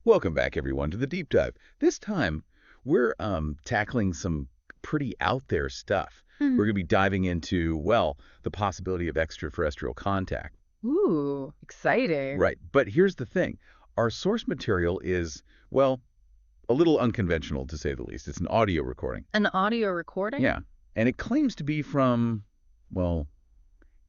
Welcome back, everyone, to the Deep Dive. This time, we're tackling some pretty out there stuff. Hmm. We're going to be diving into, well, the possibility of extraterrestrial contact. Ooh, exciting. Right. But here's the thing. Our source material is, well, a little unconventional, to say the least. It's an audio recording. An audio recording? Yeah. And it claims to be from, well,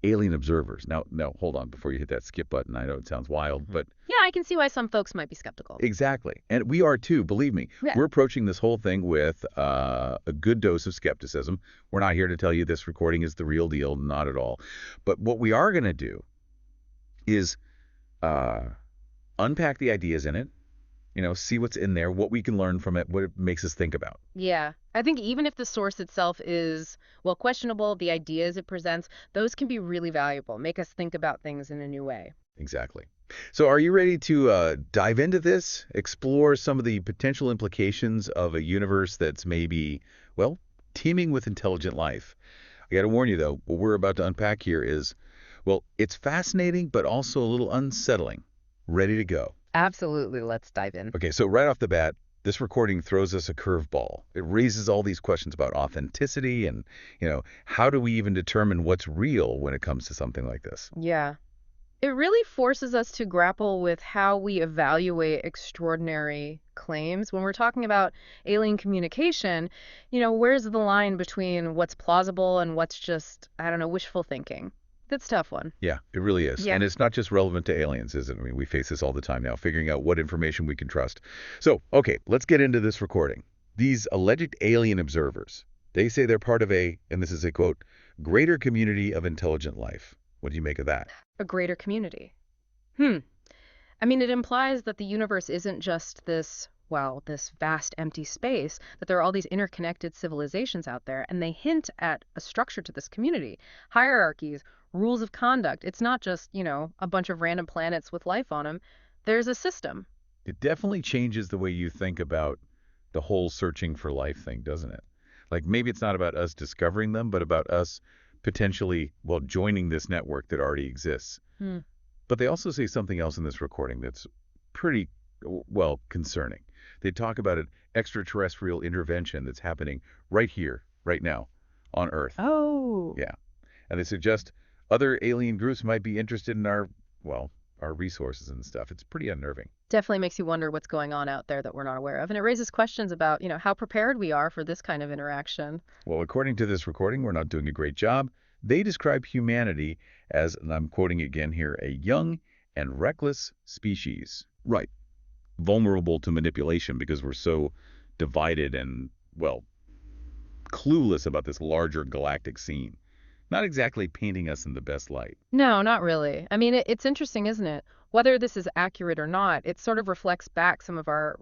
alien observers. Now, hold on before you hit that skip button. I know it sounds wild, but Yeah, I can see why some folks might be skeptical. exactly. And we are too, believe me. Yeah. We're approaching this whole thing with a good dose of skepticism. We're not here to tell you this recording is the real deal, not at all. But what we are going to do is uh, unpack the ideas in it, see what's in there, what we can learn from it, what it makes us think about. Yeah. I think even if the source itself is, well, questionable, the ideas it presents, those can be really valuable, make us think about things in a new way. Exactly. So are you ready to dive into this, explore some of the potential implications of a universe that's maybe, well, teeming with intelligent life? I got to warn you, though, what we're about to unpack here is, well, it's fascinating, but also a little unsettling. Ready to go. Absolutely. Let's dive in. Okay, so right off the bat, this recording throws us a curveball. It raises all these questions about authenticity and, how do we even determine what's real when it comes to something like this? Yeah. It really forces us to grapple with how we evaluate extraordinary claims. When we're talking about alien communication, where's the line between what's plausible and what's just, I don't know, wishful thinking? That's a tough one. Yeah, it really is. Yeah. And it's not just relevant to aliens, is it? I mean, we face this all the time now, figuring out what information we can trust. So, okay, let's get into this recording. These alleged alien observers, they say they're part of and this is a quote, greater community of intelligent life. What do you make of that? A greater community. I mean, it implies that the universe isn't just this, well, this vast empty space, that there are all these interconnected civilizations out there, and they hint at a structure to this community, hierarchies, rules of conduct. It's not just, a bunch of random planets with life on them. There's a system. It definitely changes the way you think about the whole searching for life thing, doesn't it? Like maybe it's not about us discovering them, but about us potentially, well, joining this network that already exists. Hmm. But they also say something else in this recording that's pretty, well, concerning. They talk about an extraterrestrial intervention that's happening right here, right now, on Earth. Oh. Yeah. And they suggest other alien groups might be interested in our resources and stuff. It's pretty unnerving. Definitely makes you wonder what's going on out there that we're not aware of. And it raises questions about, how prepared we are for this kind of interaction. Well, according to this recording, we're not doing a great job. They describe humanity as, and I'm quoting again here, a young and reckless species. Right. Vulnerable to manipulation because we're so divided and, well, clueless about this larger galactic scene. Not exactly painting us in the best light. No, not really. I mean, it's interesting, isn't it? Whether this is accurate or not, it sort of reflects back some of our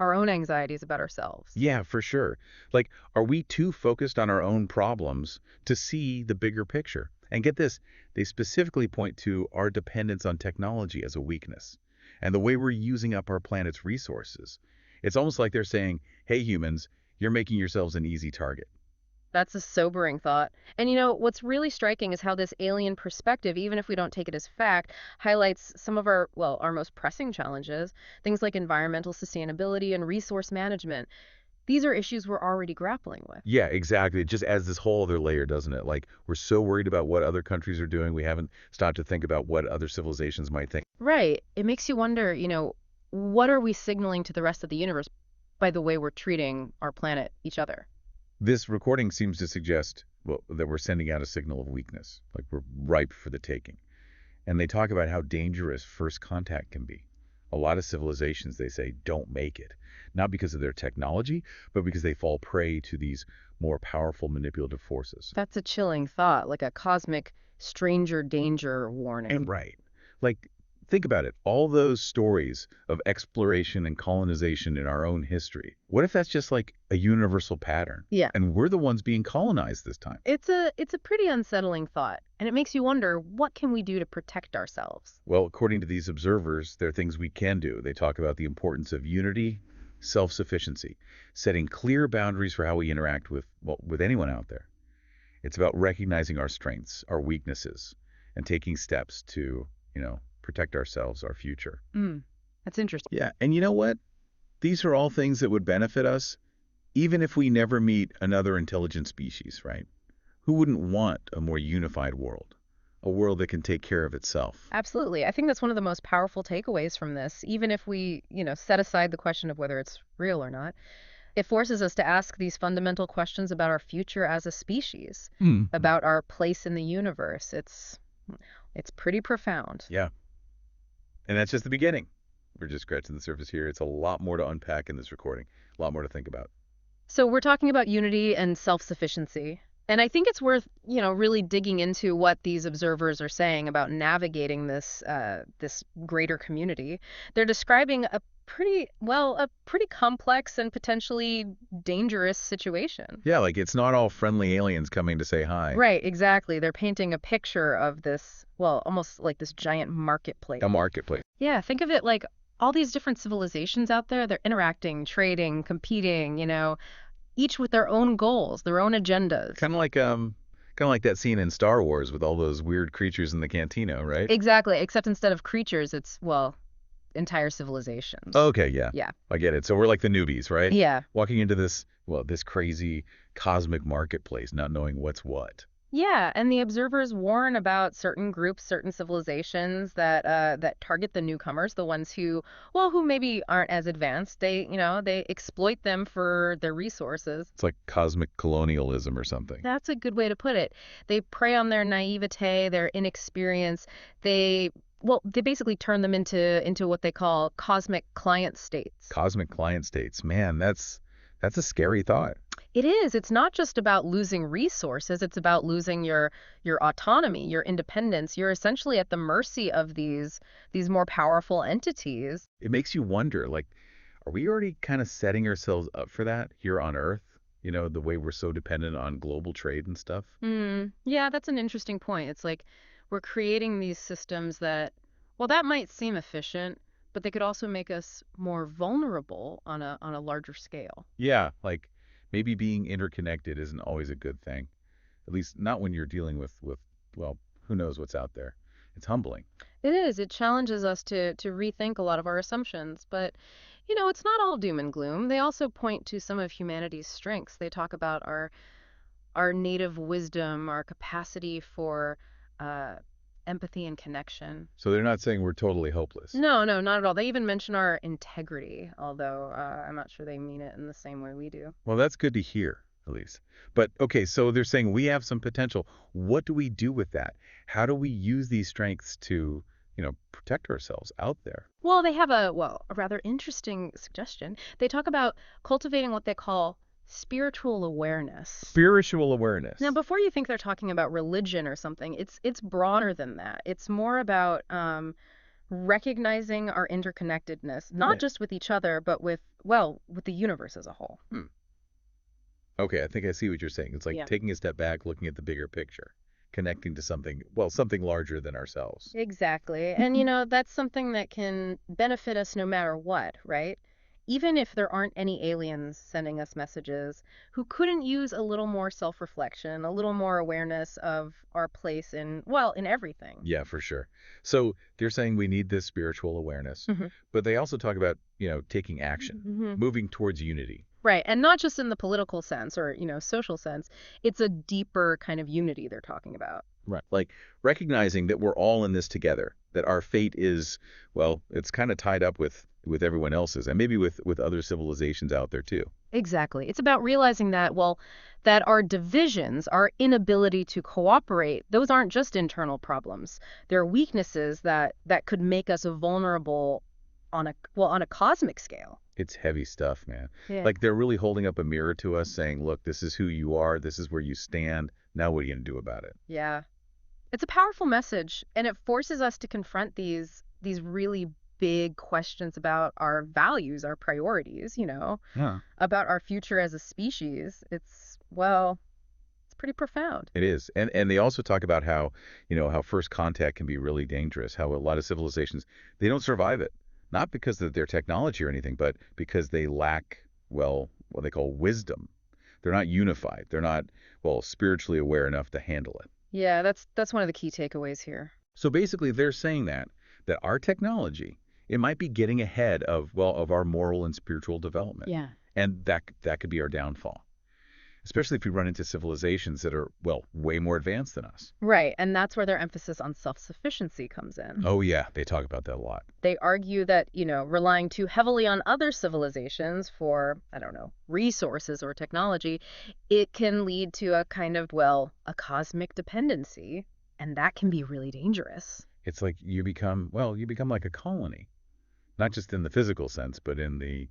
own anxieties about ourselves. Yeah, for sure. Like, are we too focused on our own problems to see the bigger picture? And get this, they specifically point to our dependence on technology as a weakness and the way we're using up our planet's resources. It's almost like they're saying, hey, humans, you're making yourselves an easy target. That's a sobering thought. And what's really striking is how this alien perspective, even if we don't take it as fact, highlights some of our most pressing challenges, things like environmental sustainability and resource management. These are issues we're already grappling with. Yeah, exactly. It just adds this whole other layer, doesn't it? Like, we're so worried about what other countries are doing, we haven't stopped to think about what other civilizations might think. Right. It makes you wonder, what are we signaling to the rest of the universe by the way we're treating our planet, each other? This recording seems to suggest, well, that we're sending out a signal of weakness, like we're ripe for the taking. And they talk about how dangerous first contact can be. A lot of civilizations, they say, don't make it. Not because of their technology, but because they fall prey to these more powerful manipulative forces. That's a chilling thought, like a cosmic stranger danger warning. And right. Like, think about it. All those stories of exploration and colonization in our own history. What if that's just like a universal pattern? Yeah. And we're the ones being colonized this time. It's a pretty unsettling thought, and it makes you wonder, what can we do to protect ourselves? Well, according to these observers, there are things we can do. They talk about the importance of unity, self-sufficiency, setting clear boundaries for how we interact with anyone out there. It's about recognizing our strengths, our weaknesses, and taking steps to, protect ourselves, our future. That's That's interesting. Yeah, and you know what? These are all things that would benefit us even if we never meet another intelligent species, right? Who wouldn't want a more unified world? A world that can take care of itself. Absolutely. I think that's one of the most powerful takeaways from this, even if we, set aside the question of whether it's real or not. It forces us to ask these fundamental questions about our future as a species, Mm. about our place in the universe. It's pretty profound. Yeah, and that's just the beginning. We're just scratching the surface here. It's a lot more to unpack in this recording, a lot more to think about. So we're talking about unity and self-sufficiency. And I think it's worth, really digging into what these observers are saying about navigating this greater community. They're describing a pretty complex and potentially dangerous situation. Yeah, like it's not all friendly aliens coming to say hi. Right, exactly. They're painting a picture of this, almost like this giant marketplace. A marketplace. Yeah, think of it like all these different civilizations out there, they're interacting, trading, competing, each with their own goals, their own agendas. Kind of like that scene in Star Wars with all those weird creatures in the cantina, right? Exactly, except instead of creatures, it's, entire civilizations. Okay, yeah. Yeah. I get it. So we're like the newbies, right? Yeah. Walking into this crazy cosmic marketplace, not knowing what's what. Yeah, and the observers warn about certain groups, certain civilizations that target the newcomers, the ones who maybe aren't as advanced. They exploit them for their resources. It's like cosmic colonialism or something. That's a good way to put it. They prey on their naivete, their inexperience. They basically turn them into what they call cosmic client states. Cosmic client states. Man, that's a scary thought. It is. It's not just about losing resources. It's about losing your autonomy, your independence. You're essentially at the mercy of these more powerful entities. It makes you wonder, like, are we already kind of setting ourselves up for that here on Earth? The way we're so dependent on global trade and stuff. Yeah, that's an interesting point. It's like we're creating these systems that might seem efficient, but they could also make us more vulnerable on a larger scale. Yeah, like maybe being interconnected isn't always a good thing. At least not when you're dealing with well, who knows what's out there. It's humbling. It is. It challenges us to rethink a lot of our assumptions. But, it's not all doom and gloom. They also point to some of humanity's strengths. They talk about our native wisdom, our capacity for uh, empathy and connection. So they're not saying we're totally hopeless. No, no, not at all. They even mention our integrity, although I'm not sure they mean it in the same way we do. Well, that's good to hear, at least. But okay, so they're saying we have some potential. What do we do with that? How do we use these strengths to, protect ourselves out there? Well, they have a rather interesting suggestion. They talk about cultivating what they call spiritual awareness. Spiritual awareness. Now, before you think they're talking about religion or something, it's broader than that. It's more about recognizing our interconnectedness, not just with each other, but with the universe as a whole. Okay, I think I see what you're saying. It's like Yeah. taking a step back, looking at the bigger picture, connecting to something larger than ourselves. Exactly. And, that's something that can benefit us no matter what, right? Even if there aren't any aliens sending us messages who couldn't use a little more self-reflection, a little more awareness of our place in everything. Yeah, for sure. So they're saying we need this spiritual awareness, but they also talk about, taking action, moving towards unity. Right. And not just in the political sense or, social sense. It's a deeper kind of unity they're talking about. Right. Like recognizing that we're all in this together, that our fate is, well, it's kind of tied up with everyone else's and maybe with other civilizations out there too. Exactly. It's about realizing that our divisions, our inability to cooperate, those aren't just internal problems. They're weaknesses that could make us vulnerable on a cosmic scale. It's heavy stuff, man. Yeah. Like they're really holding up a mirror to us saying, look, this is who you are. This is where you stand. Now what are you going to do about it? Yeah. It's a powerful message, and it forces us to confront these really big questions about our values, our priorities, Yeah. about our future as a species. It's pretty profound. It is. And they also talk about how, how first contact can be really dangerous, how a lot of civilizations, they don't survive it. Not because of their technology or anything, but because they lack, well, what they call wisdom. They're not unified. They're not, well, spiritually aware enough to handle it. Yeah, that's one of the key takeaways here. So basically they're saying that our technology It might be getting ahead of, well, of our moral and spiritual development. Yeah. And that could be our downfall, especially if we run into civilizations that are, well, way more advanced than us. Right, and that's where their emphasis on self-sufficiency comes in. Oh, yeah, they talk about that a lot. They argue that, relying too heavily on other civilizations for, I don't know, resources or technology, it can lead to a kind of, well, a cosmic dependency, and that can be really dangerous. It's like you become like a colony, not just in the physical sense, but in the,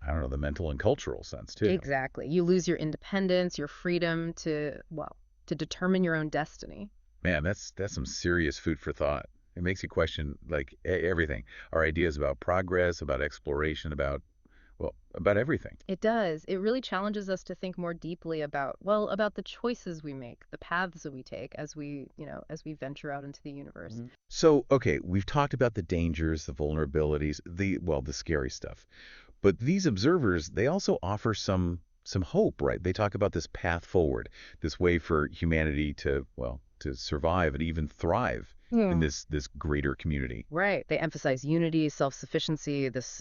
I don't know, the mental and cultural sense too. Exactly. You lose your independence, your freedom to, well, to determine your own destiny. Man, that's some serious food for thought. It makes you question like everything. Our ideas about progress, about exploration, about, well, about everything. It does. It really challenges us to think more deeply about, well, about the choices we make, the paths that we take as we venture out into the universe. So, okay, we've talked about the dangers, the vulnerabilities, the scary stuff. But these observers, they also offer some hope, right? They talk about this path forward, this way for humanity to, well, to survive and even thrive in Yeah. this greater community. Right. They emphasize unity, self-sufficiency, this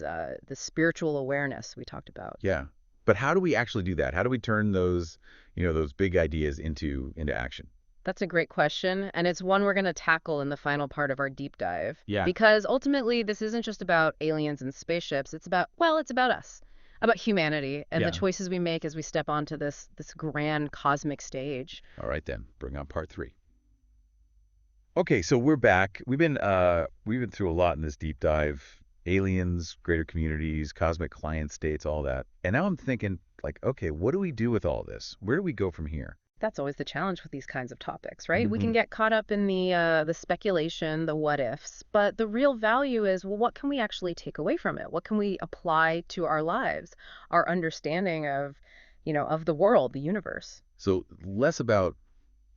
spiritual awareness we talked about. Yeah. But how do we actually do that? How do we turn those, those big ideas into action? That's a great question, and it's one we're going to tackle in the final part of our deep dive. Yeah. Because ultimately, this isn't just about aliens and spaceships. It's about, well, it's about us, about humanity and Yeah. the choices we make as we step onto this grand cosmic stage. All right then, bring on part 3. Okay, so we're back. We've been through a lot in this deep dive. Aliens, greater communities, cosmic client states, all that. And now I'm thinking like, okay, what do we do with all this? Where do we go from here? That's always the challenge with these kinds of topics, right? We can Mhm. get caught up in the speculation, the what ifs, but the real value is, well, what can we actually take away from it? What can we apply to our lives, our understanding of, of the world, the universe? So less about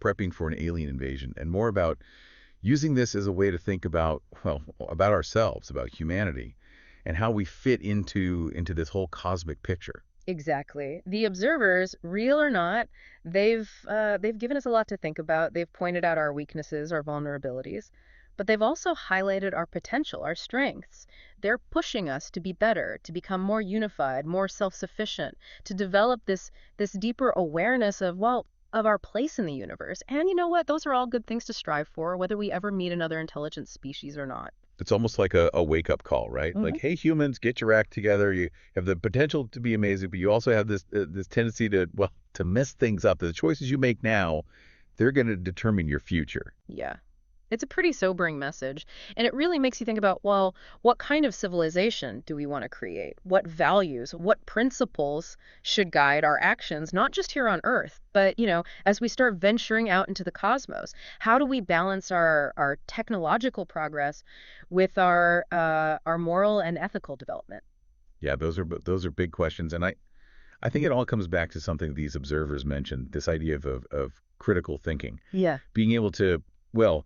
prepping for an alien invasion and more about using this as a way to think about, well, about ourselves, about humanity, and how we fit into this whole cosmic picture. Exactly. The observers, real or not, they've given us a lot to think about. They've pointed out our weaknesses, our vulnerabilities, but they've also highlighted our potential, our strengths. They're pushing us to be better, to become more unified, more self-sufficient, to develop this deeper awareness of, well, of our place in the universe. And you know what? Those are all good things to strive for, whether we ever meet another intelligent species or not. It's almost like a wake-up call, right? Hmm. Like, hey, humans, get your act together. You have the potential to be amazing, but you also have this tendency to, well, to mess things up. The choices you make now, they're going to determine your future. Yeah. It's a pretty sobering message, and it really makes you think about, well, what kind of civilization do we want to create? What values, what principles should guide our actions, not just here on Earth, but, as we start venturing out into the cosmos? How do we balance our technological progress with our moral and ethical development? Yeah, those are big questions, and I think it all comes back to something these observers mentioned, this idea of critical thinking, Yeah. being able to, well,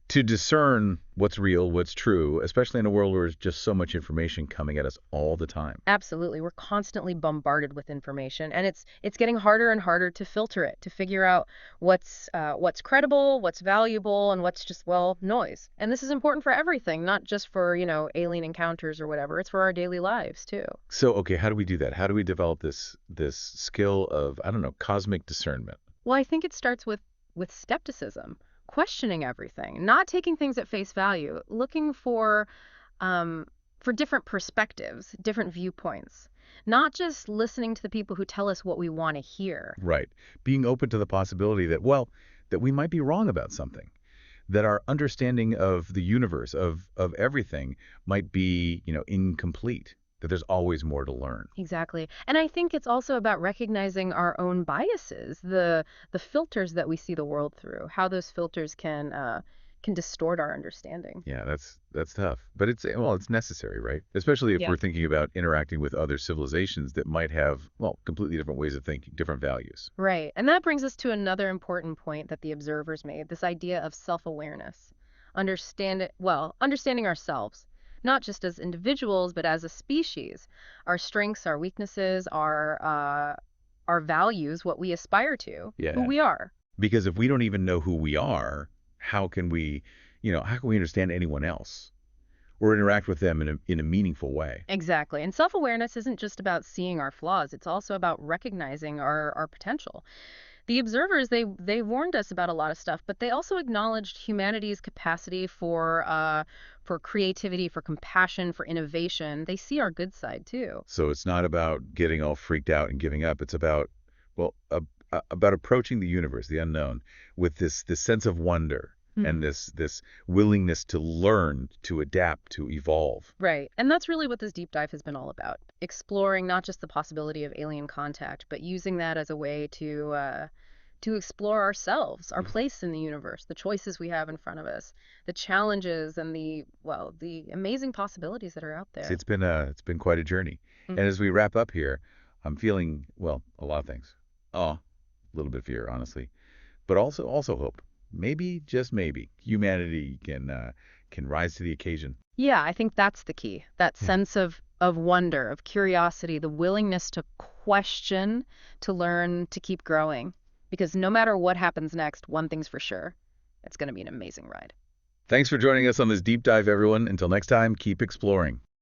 to discern what's real, what's true, especially in a world where there's just so much information coming at us all the time. Absolutely. We're constantly bombarded with information, and it's getting harder and harder to filter it, to figure out what's credible, what's valuable, and what's just, well, noise. And this is important for everything, not just for, alien encounters or whatever. It's for our daily lives too. So, okay, how do we do that? How do we develop this skill of, I don't know, cosmic discernment? Well, I think it starts with skepticism, questioning everything, not taking things at face value, looking for different perspectives, different viewpoints, not just listening to the people who tell us what we want to hear. Right. Being open to the possibility that, well, that we might be wrong about something, that our understanding of the universe, of everything, might be, incomplete, that there's always more to learn. Exactly. And I think it's also about recognizing our own biases, the filters that we see the world through, how those filters can distort our understanding. Yeah, that's tough. But it's necessary, right? Especially if Yeah. we're thinking about interacting with other civilizations that might have, well, completely different ways of thinking, different values. Right. And that brings us to another important point that the observers made, this idea of self-awareness. Understanding ourselves, not just as individuals, but as a species, our strengths, our weaknesses, our values, what we aspire to, who Yeah. we are. Because if we don't even know who we are, how can we understand anyone else? or interact with them in a meaningful way. Exactly. And self-awareness isn't just about seeing our flaws, it's also about recognizing our potential. The observers, they warned us about a lot of stuff, but they also acknowledged humanity's capacity for creativity, for compassion, for innovation. They see our good side too. So it's not about getting all freaked out and giving up. It's about, well, about approaching the universe, the unknown, with this sense of wonder and Hmm. this willingness to learn, to adapt, to evolve. Right. And that's really what this deep dive has been all about. Exploring not just the possibility of alien contact, but using that as a way to explore ourselves, our Mhm. place in the universe, the choices we have in front of us, the challenges and the amazing possibilities that are out See, there. it's been quite a journey. And Hmm. as we wrap up here, I'm feeling, well, a lot of things. Oh, a little bit of fear, honestly, but also hope. Maybe, just maybe, humanity can rise to the occasion. Yeah, I think that's the key. That Yeah. sense of wonder, of curiosity, the willingness to question, to learn, to keep growing. Because no matter what happens next, one thing's for sure, it's going to be an amazing ride. Thanks for joining us on this deep dive, everyone. Until next time, keep exploring.